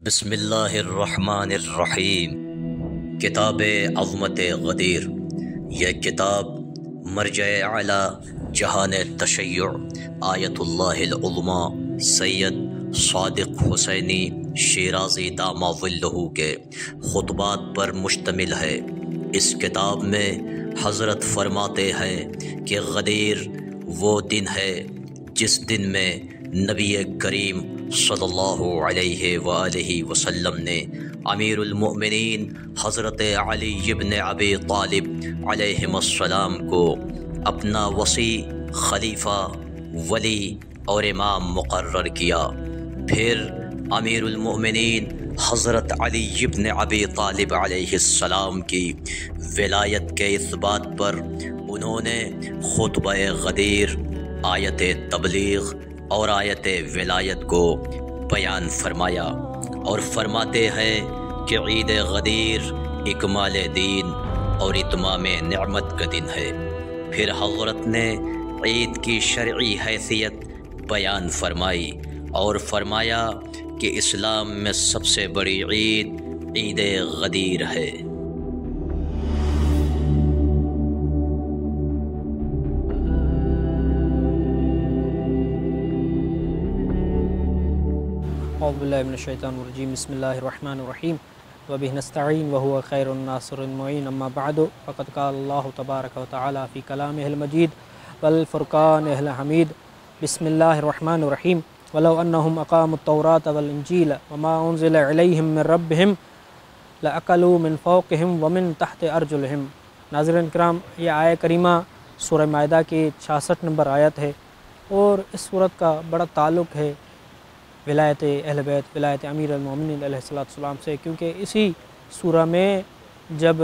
بسم اللہ الرحمن الرحیم۔ کتاب عظمت غدیر، یہ کتاب مرجع اعلی جہان تشیع آیت اللہ العظمی سید صادق حسینی شیرازی دامہ ظلہ کے خطبات پر مشتمل ہے۔ اس کتاب میں حضرت فرماتے ہیں کہ غدیر وہ دن ہے جس دن میں نبی کریم صلی اللہ علیہ وآلہ وسلم نے امیر المؤمنین حضرت علی بن ابی طالب علیہ السلام کو اپنا وصی، خلیفہ، ولی اور امام مقرر کیا۔ پھر امیر المؤمنین حضرت علی بن ابی طالب علیہ السلام کی ولایت کے اثبات پر انہوں نے خطبہ غدیر، آیت تبلیغ اور آیت ولایت کو بیان فرمایا اور فرماتے ہیں کہ عید غدیر اکمال دین اور اتمام نعمت کا دن ہے۔ پھر حضرت نے عید کی شرعی حیثیت بیان فرمائی اور فرمایا کہ اسلام میں سب سے بڑی عید عید غدیر ہے۔ اعوذ باللہ من الشیطان الرجیم، بسم اللہ الرحمن الرحیم، وبہ نستعین وہو خیر الناصر المعین، اما بعد فقد قال اللہ تبارک و تعالی فی کلامہ المجید والفرقانہ الحمید۔ بسم اللہ الرحمن الرحیم، ولو انہم اقاموا التوراۃ والانجیل وما انزل الیہم من ربہم لأکلوا من فوقہم ومن تحت ارجلہم۔ ناظرین کرام، یہ آیہ کریمہ سورہ مائدہ کی 66 نمبر آیت ہے اور اس صورت کا بڑا تعلق ہے ولایت اہل بیت، ولایت امیر المومنین علیہ السلام سے، کیونکہ اسی سورہ میں جب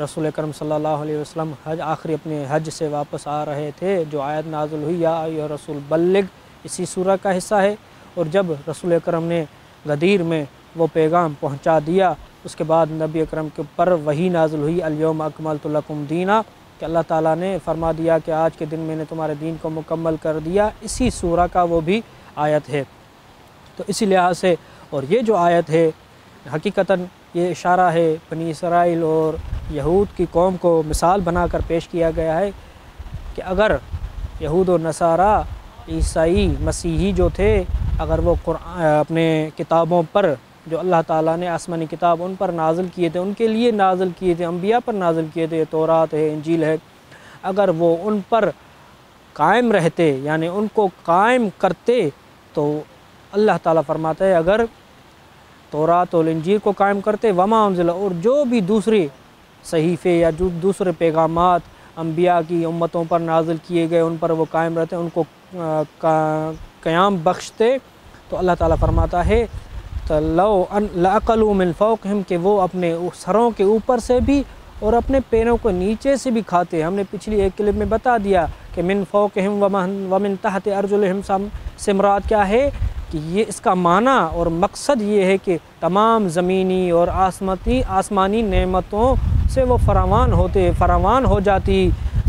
رسول اکرم صلی اللہ علیہ وسلم آخری اپنے حج سے واپس آ رہے تھے، جو آیت نازل ہوئی یا ایھا رسول بلغ، اسی سورہ کا حصہ ہے۔ اور جب رسول اکرم نے غدیر میں وہ پیغام پہنچا دیا، اس کے بعد نبی اکرم کے پر وحی نازل ہوئی، الیوم اکملت لکم دینا، کہ اللہ تعالیٰ نے فرما دیا کہ آج کے دن میں نے تمہارے دین کو مکمل کر دیا۔ اسی سورہ کا وہ بھی آیت ہے۔ تو اسی لحاظ سے اور یہ جو آیت ہے حقیقتاً یہ اشارہ ہے بنی اسرائیل اور یہود کی قوم کو مثال بنا کر پیش کیا گیا ہے کہ اگر یہود و نصارہ، عیسائی، مسیحی جو تھے، اگر وہ اپنے کتابوں پر جو اللہ تعالیٰ نے آسمانی کتاب ان پر نازل کیے تھے، ان کے لیے نازل کیے تھے، انبیاء پر نازل کیے تھے، تورات ہے، انجیل ہے، اگر وہ ان پر قائم رہتے، یعنی ان کو قائم کرتے، تو اللہ تعالیٰ فرماتا ہے اگر تورات اور انجیل کو قائم کرتے، وما انزل، اور جو بھی دوسرے صحیفے یا جو دوسرے پیغامات انبیاء کی امتوں پر نازل کیے گئے ان پر وہ قائم رہتے، ان کو قیام بخشتے، تو اللہ تعالیٰ فرماتا ہے لَأَكَلُوا مِن فَوْقِهِمْ، کہ وہ اپنے سروں کے اوپر سے بھی اور اپنے پیروں کو نیچے سے بھی کھاتے۔ ہم نے پچھلی ایک کلپ میں بتا دیا کہ من فوقہم ومن تحت ارجلہم سے مراد کیا ہے، کہ یہ اس کا معنی اور مقصد یہ ہے کہ تمام زمینی اور آسمانی نعمتوں سے وہ فراوان ہو جاتی،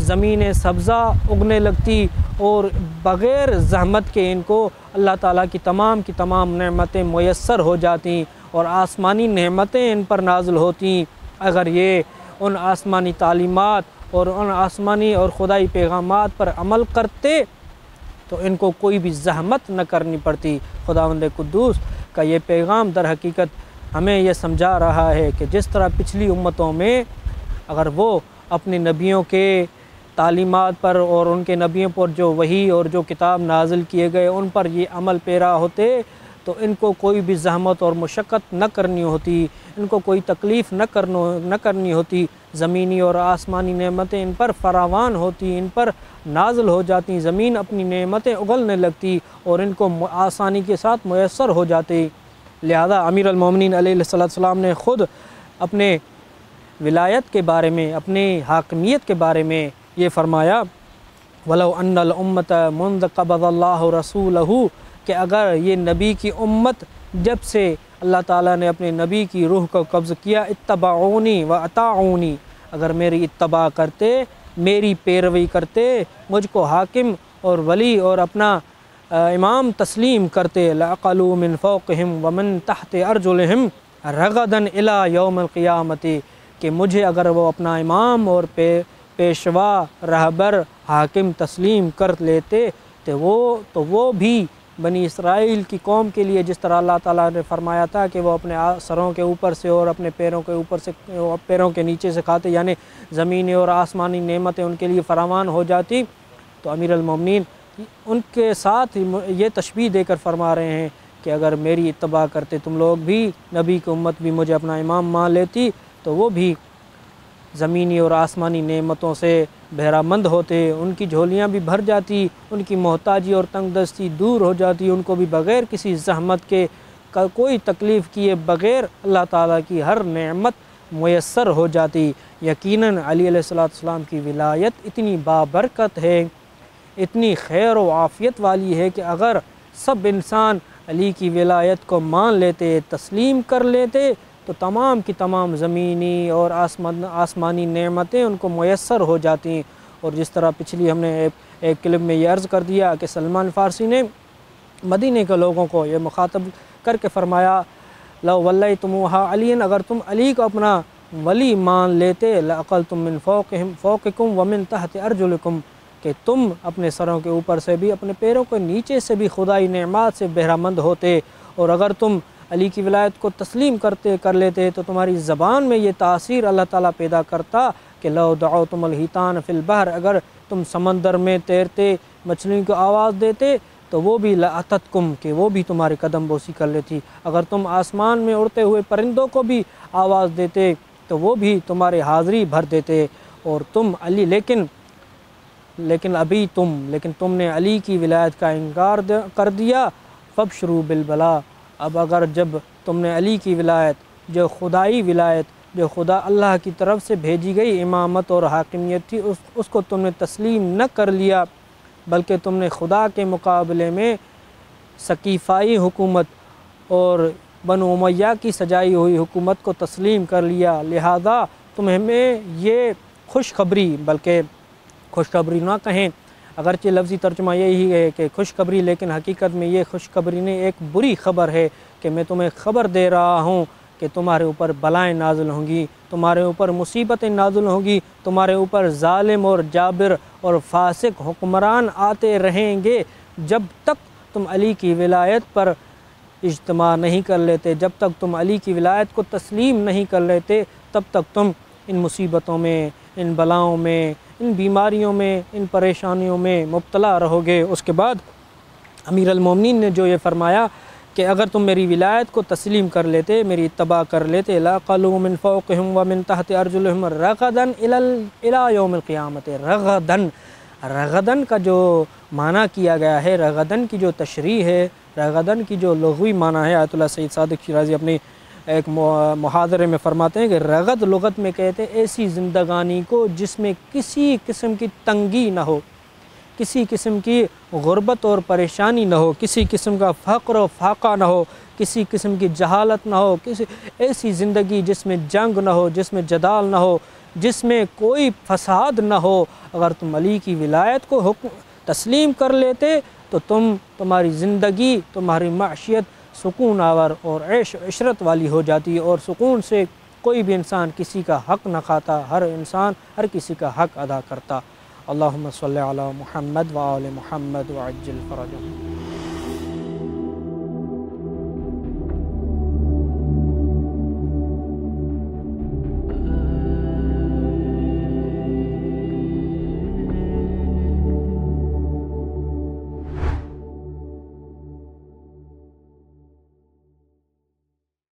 زمینیں سبزہ اگنے لگتی اور بغیر زحمت کے ان کو اللہ تعالیٰ کی تمام نعمتیں میسر ہو جاتی اور آسمانی نعمتیں ان پر نازل ہوتی، اگر یہ ان آسمانی تعلیمات اور ان آسمانی اور خدائی پیغامات پر عمل کرتے تو ان کو کوئی بھی زحمت نہ کرنی پڑتی۔ خداوند قدوس کا یہ پیغام در حقیقت ہمیں یہ سمجھا رہا ہے کہ جس طرح پچھلی امتوں میں اگر وہ اپنے نبیوں کے تعلیمات پر اور ان کے نبیوں پر جو وحی اور جو کتاب نازل کیے گئے ان پر یہ عمل پیرا ہوتے تو ان کو کوئی بھی زحمت اور مشقت نہ کرنی ہوتی، ان کو کوئی تکلیف نہ کرنی ہوتی، زمینی اور آسمانی نعمتیں ان پر فراوان ہوتی، ان پر نازل ہو جاتی، زمین اپنی نعمتیں اگلنے لگتی اور ان کو آسانی کے ساتھ میسر ہو جاتی۔ لہذا امیر المومنین علیہ السلام نے خود اپنے ولایت کے بارے میں، اپنی حاکمیت کے بارے میں یہ فرمایا، وَلَوْ أَنَّ الْأُمَّةَ مُنذ قَبَضَ اللَّهُ رَسُولَهُ، کہ اگر یہ نبی کی امت جب سے اللہ تعالیٰ نے اپنے نبی کی روح کو قبض کیا، اتبعونی و اطاعونی، اگر میری اتباع کرتے، میری پیروی کرتے، مجھ کو حاکم اور ولی اور اپنا امام تسلیم کرتے لعقلوا من فوقہم ومن تحت ارجلہم رغدا الی یوم القیامت، کہ مجھے اگر وہ اپنا امام اور پیشوا رہبر حاکم تسلیم کر لیتے تو وہ بھی بنی اسرائیل کی قوم کے لیے، جس طرح اللہ تعالیٰ نے فرمایا تھا کہ وہ اپنے سروں کے اوپر سے اور اپنے پیروں کے اوپر سے پیروں کے نیچے سے کھاتے، یعنی زمینی اور آسمانی نعمتیں ان کے لیے فراوان ہو جاتی، تو امیر المومنین ان کے ساتھ یہ تشبیہ دے کر فرما رہے ہیں کہ اگر میری اتباع کرتے تم لوگ بھی، نبی کی امت بھی مجھے اپنا امام مان لیتی تو وہ بھی زمینی اور آسمانی نعمتوں سے بہرہ مند ہوتے، ان کی جھولیاں بھی بھر جاتی، ان کی محتاجی اور تنگ دستی دور ہو جاتی، ان کو بھی بغیر کسی زحمت کے کوئی تکلیف کیے بغیر اللہ تعالیٰ کی ہر نعمت میسر ہو جاتی۔ یقیناً علی علیہ السلام کی ولایت اتنی بابرکت ہے، اتنی خیر و عافیت والی ہے کہ اگر سب انسان علی کی ولایت کو مان لیتے، تسلیم کر لیتے تو تمام کی تمام زمینی اور آسمانی نعمتیں ان کو میسر ہو جاتی۔ اور جس طرح پچھلی ہم نے ایک کلپ میں یہ عرض کر دیا کہ سلمان فارسی نے مدینہ کے لوگوں کو یہ مخاطب کر کے فرمایا لو ولیتموہا علی، اگر تم علی کو اپنا ولی مان لیتے لعقلتم من فوقکم ومن تحت ارجلکم، کہ تم اپنے سروں کے اوپر سے بھی اپنے پیروں کے نیچے سے بھی خدائی نعمات سے بہرہ مند ہوتے، اور اگر تم علی کی ولایت کو تسلیم کر لیتے تو تمہاری زبان میں یہ تاثیر اللہ تعالیٰ پیدا کرتا کہ لو دعوتم الحیتان فی البحر، اگر تم سمندر میں تیرتے مچھلیوں کو آواز دیتے تو وہ بھی لاتتکم، کہ وہ بھی تمہاری قدم بوسی کر لیتی، اگر تم آسمان میں اڑتے ہوئے پرندوں کو بھی آواز دیتے تو وہ بھی تمہاری حاضری بھر دیتے، اور تم علی لیکن تم نے علی کی ولایت کا انکار کر دیا، فابشروا بالبلا، اب اگر جب تم نے علی کی ولایت، جو خدائی ولایت، جو خدا اللہ کی طرف سے بھیجی گئی امامت اور حاکمیت تھی، اس کو تم نے تسلیم نہ کر لیا، بلکہ تم نے خدا کے مقابلے میں سقیفائی حکومت اور بنو امیہ کی سجائی ہوئی حکومت کو تسلیم کر لیا، لہذا تمہیں یہ خوشخبری، بلکہ خوشخبری نہ کہیں، اگرچہ لفظی ترجمہ یہی ہے کہ خوشخبری، لیکن حقیقت میں یہ خوشخبری نہیں، ایک بری خبر ہے کہ میں تمہیں خبر دے رہا ہوں کہ تمہارے اوپر بلائیں نازل ہوں گی، تمہارے اوپر مصیبتیں نازل ہوں گی، تمہارے اوپر ظالم اور جابر اور فاسق حکمران آتے رہیں گے، جب تک تم علی کی ولایت پر اجتماع نہیں کر لیتے، جب تک تم علی کی ولایت کو تسلیم نہیں کر لیتے، تب تک تم ان مصیبتوں میں، ان بلاؤں میں، ان بیماریوں میں، ان پریشانیوں میں مبتلا رہو گے۔ اس کے بعد امیر المومنین نے جو یہ فرمایا کہ اگر تم میری ولایت کو تسلیم کر لیتے، میری اتباع کر لیتے، لعقلوا من فوقہم ومن تحت ارجلہم رغدا الی یوم القیامت، رغدن کا جو معنی کیا گیا ہے، رغدن کی جو تشریح ہے، رغدن کی جو لغوی معنی ہے، آیت اللہ سید صادق شیرازی اپنی ایک محاضرے میں فرماتے ہیں کہ رغد لغت میں کہتے ہیں ایسی زندگانی کو جس میں کسی قسم کی تنگی نہ ہو، کسی قسم کی غربت اور پریشانی نہ ہو، کسی قسم کا فقر و فاقہ نہ ہو، کسی قسم کی جہالت نہ ہو، ایسی زندگی جس میں جنگ نہ ہو، جس میں جدال نہ ہو، جس میں کوئی فساد نہ ہو۔ اگر تم علی کی ولایت کو تسلیم کر لیتے تو تمہاری زندگی، تمہاری معیشت سکون آور اور عیش و عشرت والی ہو جاتی، اور سکون سے کوئی بھی انسان کسی کا حق نہ کھاتا، ہر انسان ہر کسی کا حق ادا کرتا۔ اللہم صلی علی محمد و آل محمد وعجل فرجہم۔